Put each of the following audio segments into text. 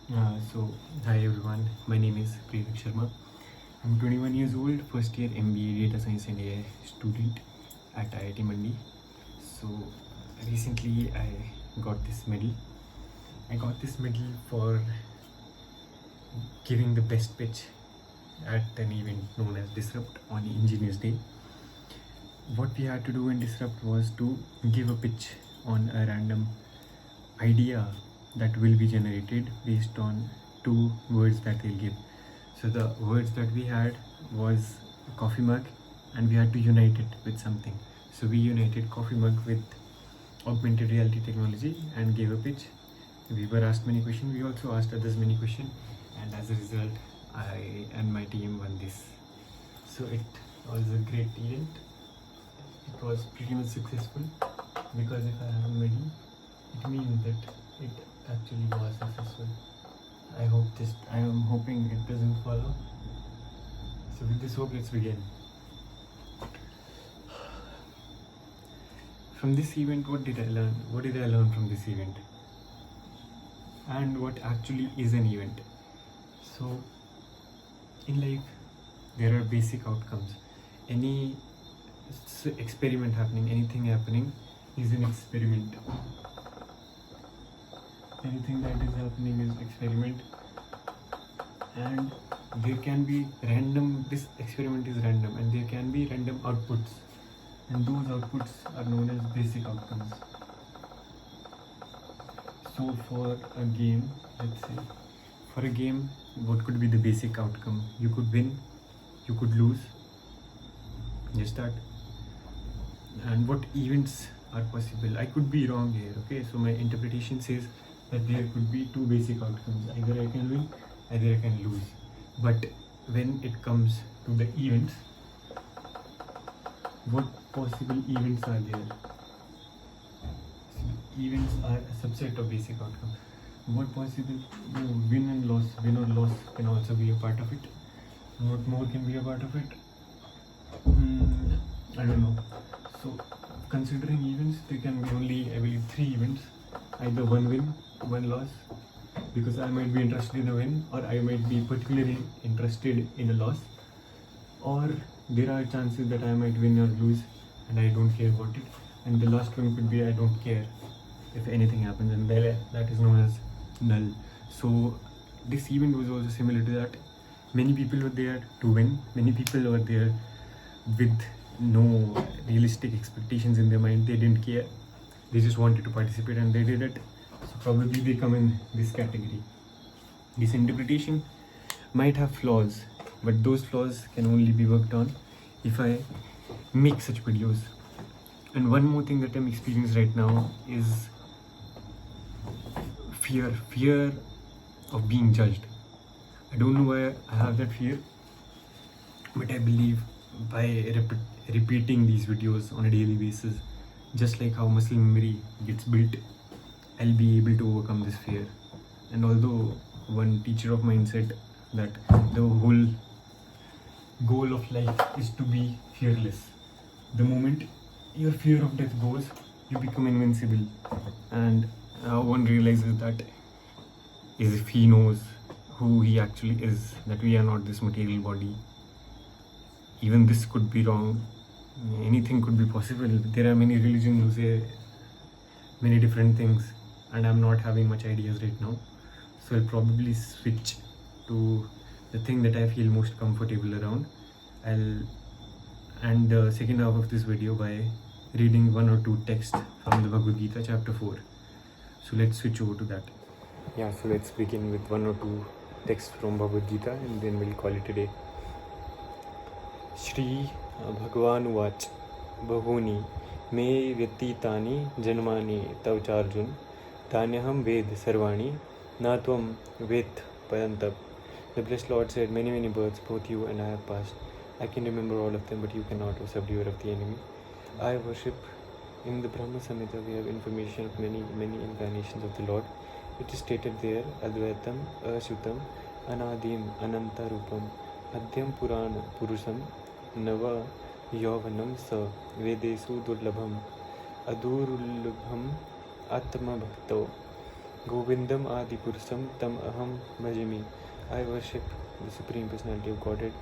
So, hi everyone, my name is Prerak Sharma. I'm 21 years old, first year MBA Data Science and AI student at IIT Mandi. So, recently I got this medal. I got this medal for giving the best pitch at an event known as Disrupt on Engineers Day. What we had to do in Disrupt was to give a pitch on a random idea that will be generated based on two words that they'll give. So the words that we had was a coffee mug, and we had to unite it with something. So we united coffee mug with augmented reality technology and gave a pitch. We were asked many questions. We also asked others many questions, and as a result, I and my team won this. So it was a great event. It was pretty much successful because if I have a medal, it means that it actually was successful. I am hoping it doesn't follow. So with this hope, let's begin. From this event, what did I learn? What did I learn from this event? And what actually is an event? So in life, there are basic outcomes. Any experiment happening, anything happening is an experiment. Anything that is happening is experiment, and there can be random, this experiment is random, and there can be random outputs, and those outputs are known as basic outcomes. So for a game, let's say, for a game, what could be the basic outcome? You could win, you could lose, just that. And what events are possible? I could be wrong here, okay? So my interpretation says that there could be two basic outcomes. Either I can win, either I can lose. But when it comes to the events, what possible events are there? Events are a subset of basic outcome. What possible win and loss, win or loss can also be a part of it. What more can be a part of it? I don't know. So considering events, there can be only, I believe, 3 events. Either one win, one loss, because I might be interested in a win, or I might be particularly interested in a loss, or there are chances that I might win or lose and I don't care about it. And the last one could be I don't care if anything happens, and that is known as null. So this event was also similar to that. Many people were there to win, many people were there with no realistic expectations in their mind. They didn't care, they just wanted to participate and they did it. So probably they come in this category. This interpretation might have flaws, but those flaws can only be worked on if I make such videos. And one more thing that I'm experiencing right now is fear of being judged. I don't know why I have that fear, but I believe by repeating these videos on a daily basis, just like how muscle memory gets built, I'll be able to overcome this fear. And although one teacher of mine said that the whole goal of life is to be fearless, the moment your fear of death goes, you become invincible. And one realizes that is if he knows who he actually is, that we are not this material body. Even this could be wrong, anything could be possible. There are many religions who say many different things, and I'm not having much ideas right now. So I'll probably switch to the thing that I feel most comfortable around. I'll end the second half of this video by reading one or two texts from the Bhagavad Gita chapter 4. So let's switch over to that. Yeah, so let's begin with one or two texts from Bhagavad Gita and then we'll call it a day. Shri Bhagavan Vach Bahuni Me Vyatitani Janmani Tavcharjun Dhanyaham Ved Sarvani Natvam Ved Payantab. The blessed Lord said, many births both you and I have passed. I can remember all of them, but you cannot, O subduer of the enemy. I worship. In the Brahma Samhita we have information of many incarnations of the Lord. It is stated there, Advaitam, Ashutam, Anadim, Ananta Rupam, Adhyam Purana Purusham, Nava Yovanam Sa, Vedesu Durlabham, Adurulabham Atma Bhakto. Govindam Adi Purusam Tam Aham Bhajami. I worship the Supreme Personality of Godhead,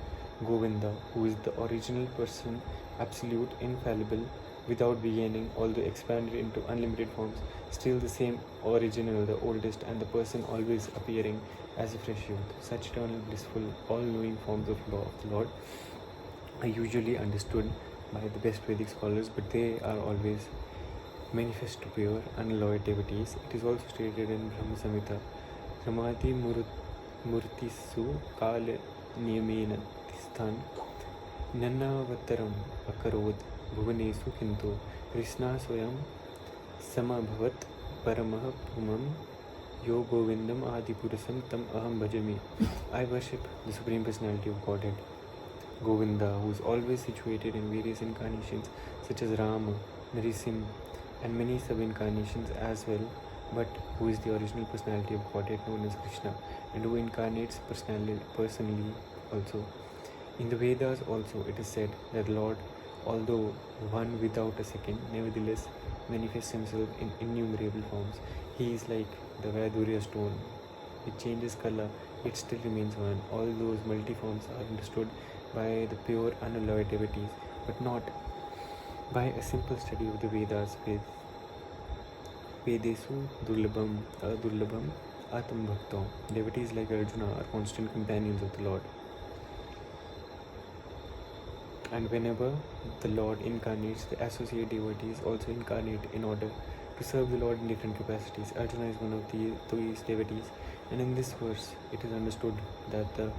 Govinda, who is the original person, absolute, infallible, without beginning, although expanded into unlimited forms, still the same original, the oldest, and the person always appearing as a fresh youth. Such eternal, blissful, all-knowing forms of law of the Lord are usually understood by the best Vedic scholars, but they are always manifest to pure, unalloyed devotees. It is also stated in Brahma Samhita, Ramati Murtisu Kala Niyamena Tisthan Nanavataram Akarod Bhuvanesu Kintu Krishna Swayam Samabhavat Paramah Pumam Yo Govindam Adi Purusam Tam Aham Bhajami. I worship the Supreme Personality of Godhead, Govinda, who is always situated in various incarnations such as Rama, Narasimha, and many sub-incarnations as well, but who is the original personality of Godhead known as Krishna, and who incarnates personally also. In the Vedas also it is said that Lord, although one without a second, nevertheless manifests himself in innumerable forms. He is like the Vaidurya stone. It changes color, it still remains one. All those multi-forms are understood by the pure unalloyed devotees, but not by a simple study of the Vedas with Vedesu Durlabham Atam Bhakta. Devotees like Arjuna are constant companions of the Lord. And whenever the Lord incarnates, the associate devotees also incarnate in order to serve the Lord in different capacities. Arjuna is one of these devotees, and in this verse it is understood that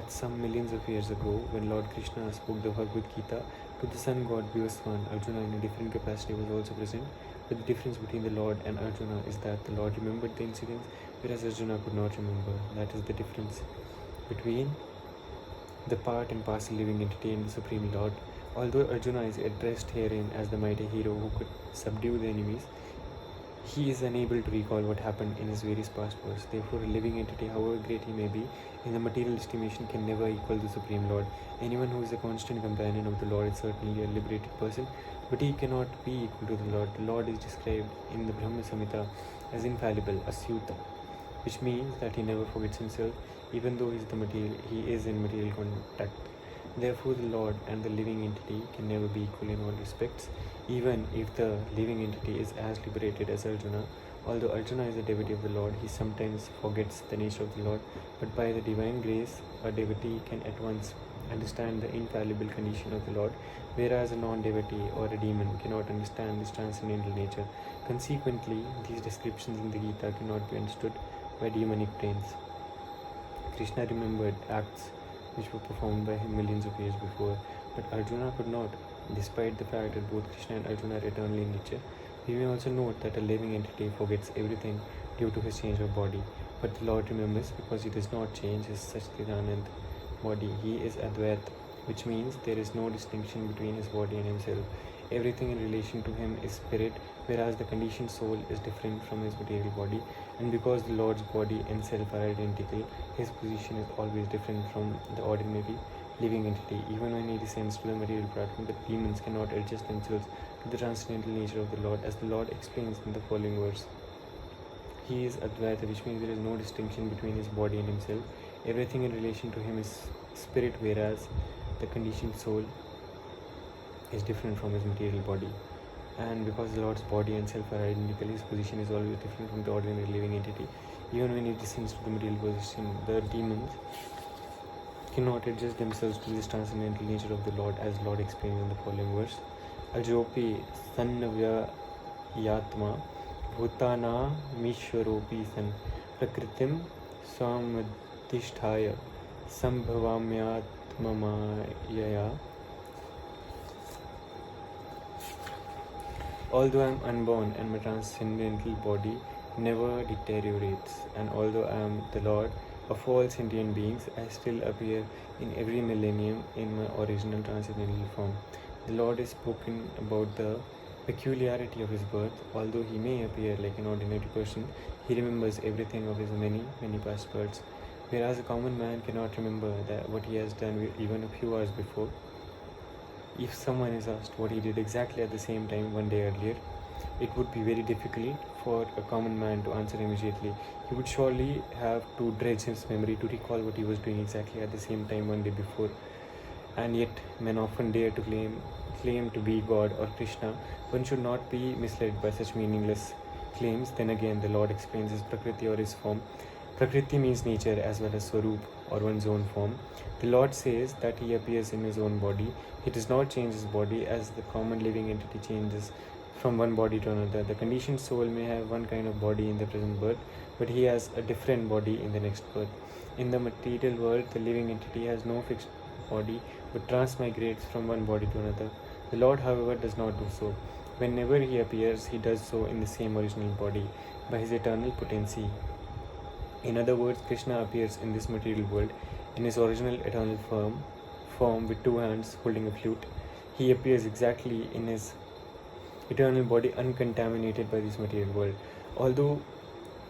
some millions of years ago, when Lord Krishna spoke the Bhagavad Gita to the sun god Bhivaswan, Arjuna in a different capacity was also present. But the difference between the Lord and Arjuna is that the Lord remembered the incidents, whereas Arjuna could not remember. That is the difference between the part and parcel living entity and the Supreme Lord. Although Arjuna is addressed herein as the mighty hero who could subdue the enemies, he is unable to recall what happened in his various past wars. Therefore, a living entity, however great he may be, in the material estimation can never equal the Supreme Lord. Anyone who is a constant companion of the Lord is certainly a liberated person, but he cannot be equal to the Lord. The Lord is described in the Brahma Samhita as infallible, Asyuta, which means that he never forgets himself, even though he is in material contact. Therefore, the Lord and the living entity can never be equal in all respects, even if the living entity is as liberated as Arjuna. Although Arjuna is a devotee of the Lord, he sometimes forgets the nature of the Lord, but by the divine grace, a devotee can at once understand the infallible condition of the Lord, whereas a non-devotee or a demon cannot understand his transcendental nature. Consequently, these descriptions in the Gita cannot be understood by demonic brains. Krishna remembered acts which were performed by him millions of years before, but Arjuna could not. Despite the fact that both Krishna and Arjuna are eternal in nature, we may also note that a living entity forgets everything due to his change of body, but the Lord remembers because he does not change his Satchidanand body. He is Advait, which means there is no distinction between his body and himself. Everything in relation to him is spirit, whereas the conditioned soul is different from his material body, and because the Lord's body and self are identical, his position is always different from the ordinary living entity. Even when he descends to the material platform, the demons cannot adjust themselves to the transcendental nature of the Lord, as the Lord explains in the following verse. He is Advaita, which means there is no distinction between his body and himself. Everything in relation to him is spirit, whereas the conditioned soul is different from his material body. And because the Lord's body and self are identical, his position is always different from the ordinary living entity. Even when he descends to the material position, the demons cannot adjust themselves to this transcendental nature of the Lord, as Lord explains in the following verse. Ajopi sannavya yatma bhutana mishwaropi san prakritim swamadhisthaya sambhavamyatmamaya. Although I am unborn and my transcendental body never deteriorates, and although I am the Lord of all sentient beings, I still appear in every millennium in my original transcendental form. The Lord is spoken about the peculiarity of his birth. Although he may appear like an ordinary person, he remembers everything of his many past births, whereas a common man cannot remember what he has done even a few hours before. If someone is asked what he did exactly at the same time one day earlier, it would be very difficult for a common man to answer immediately. He would surely have to dredge his memory to recall what he was doing exactly at the same time one day before. And yet, men often dare to claim to be God or Krishna. One should not be misled by such meaningless claims. Then again, the Lord explains his Prakriti or his form. Prakriti means nature as well as Swarup or one's own form. The Lord says that he appears in his own body. He does not change his body as the common living entity changes from one body to another. The conditioned soul may have one kind of body in the present birth, but he has a different body in the next birth. In the material world, the living entity has no fixed body but transmigrates from one body to another. The Lord, however, does not do so. Whenever he appears, he does so in the same original body by his eternal potency. In other words, Krishna appears in this material world in his original eternal form with two hands holding a flute. He appears exactly in his eternal body uncontaminated by this material world. Although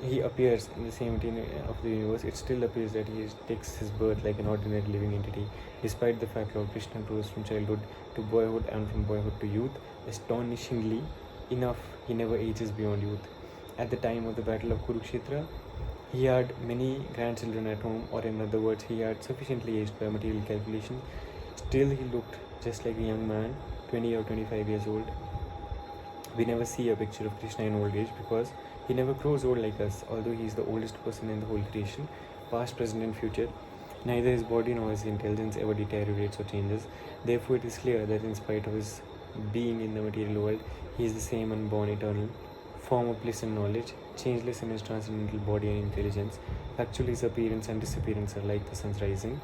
he appears in the same of the universe, it still appears that he takes his birth like an ordinary living entity, despite the fact Lord Krishna grows from childhood to boyhood and from boyhood to youth. Astonishingly enough, he never ages beyond youth. At the time of the battle of Kurukshetra, he had many grandchildren at home, or in other words, he had sufficiently aged by material calculation. Still, he looked just like a young man, 20 or 25 years old. We never see a picture of Krishna in old age because he never grows old like us, although he is the oldest person in the whole creation, past, present, and future. Neither his body nor his intelligence ever deteriorates or changes. Therefore, it is clear that in spite of his being in the material world, he is the same unborn, eternal form of bliss and knowledge, changeless in his transcendental body and intelligence. Actually, his appearance and disappearance are like the sun's rising,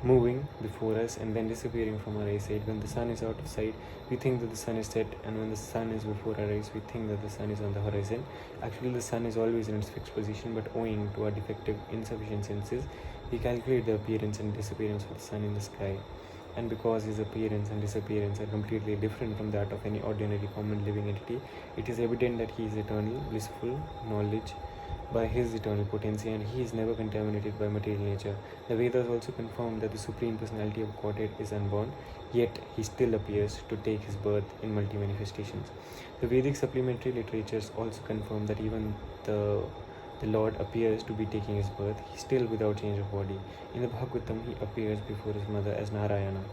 moving before us and then disappearing from our eyesight. When the sun is out of sight, we think that the sun is set, and when the sun is before our eyes, we think that the sun is on the horizon. Actually, the sun is always in its fixed position, but owing to our defective, insufficient senses, we calculate the appearance and disappearance of the sun in the sky. And because his appearance and disappearance are completely different from that of any ordinary common living entity, it is evident that he is eternal, blissful, knowledge by his eternal potency, and he is never contaminated by material nature. The Vedas also confirm that the Supreme Personality of Godhead is unborn, yet he still appears to take his birth in multi-manifestations. The Vedic supplementary literatures also confirm that even the Lord appears to be taking his birth, still without change of body. In the Bhagavatam, he appears before his mother as Narayana,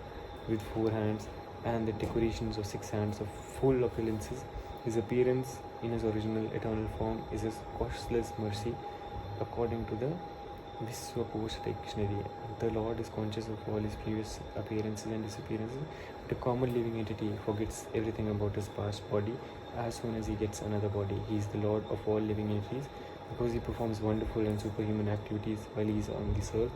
with 4 hands and the decorations of 6 hands of full opulences. His appearance in his original eternal form is his causeless mercy, according to the Viswakosh Dictionary. The Lord is conscious of all his previous appearances and disappearances, but a common living entity forgets everything about his past body as soon as he gets another body. He is the Lord of all living entities because he performs wonderful and superhuman activities while he is on this earth.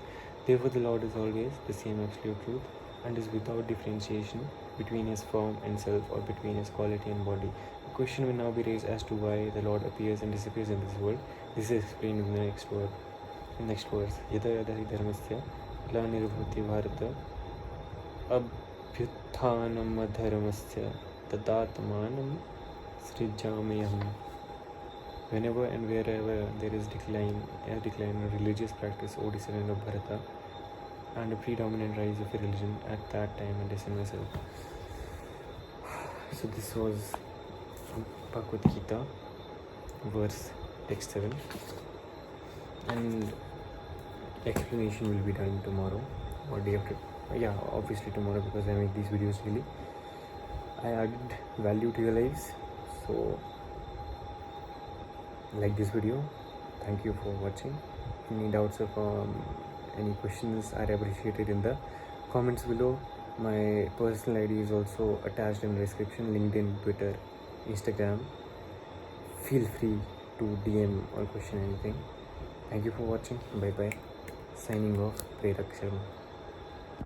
Therefore, the Lord is always the same absolute truth and is without differentiation between his form and self or between his quality and body. The question will now be raised as to why the Lord appears and disappears in this world. This is explained in the next word. Next verse. Yada yada hi dharmasya glanirvati bharata abhyuthanam adharmasya tadatmanam srijamayam. Whenever and wherever there is a decline in religious practice, O descendant of Bharata, and a predominant rise of a religion, at that time I descend myself. So this was Bhagavad Gita, verse text 7, and explanation will be done tomorrow or day after. Yeah, obviously tomorrow, because I make these videos daily. I added value to your lives, so like this video. Thank you for watching. Any doubts or any questions are appreciated in the comments below. My personal ID is also attached in the description: LinkedIn, Twitter, Instagram. Feel free to DM or question anything. Thank you for watching. Bye bye. Signing off, Prerak Sharma.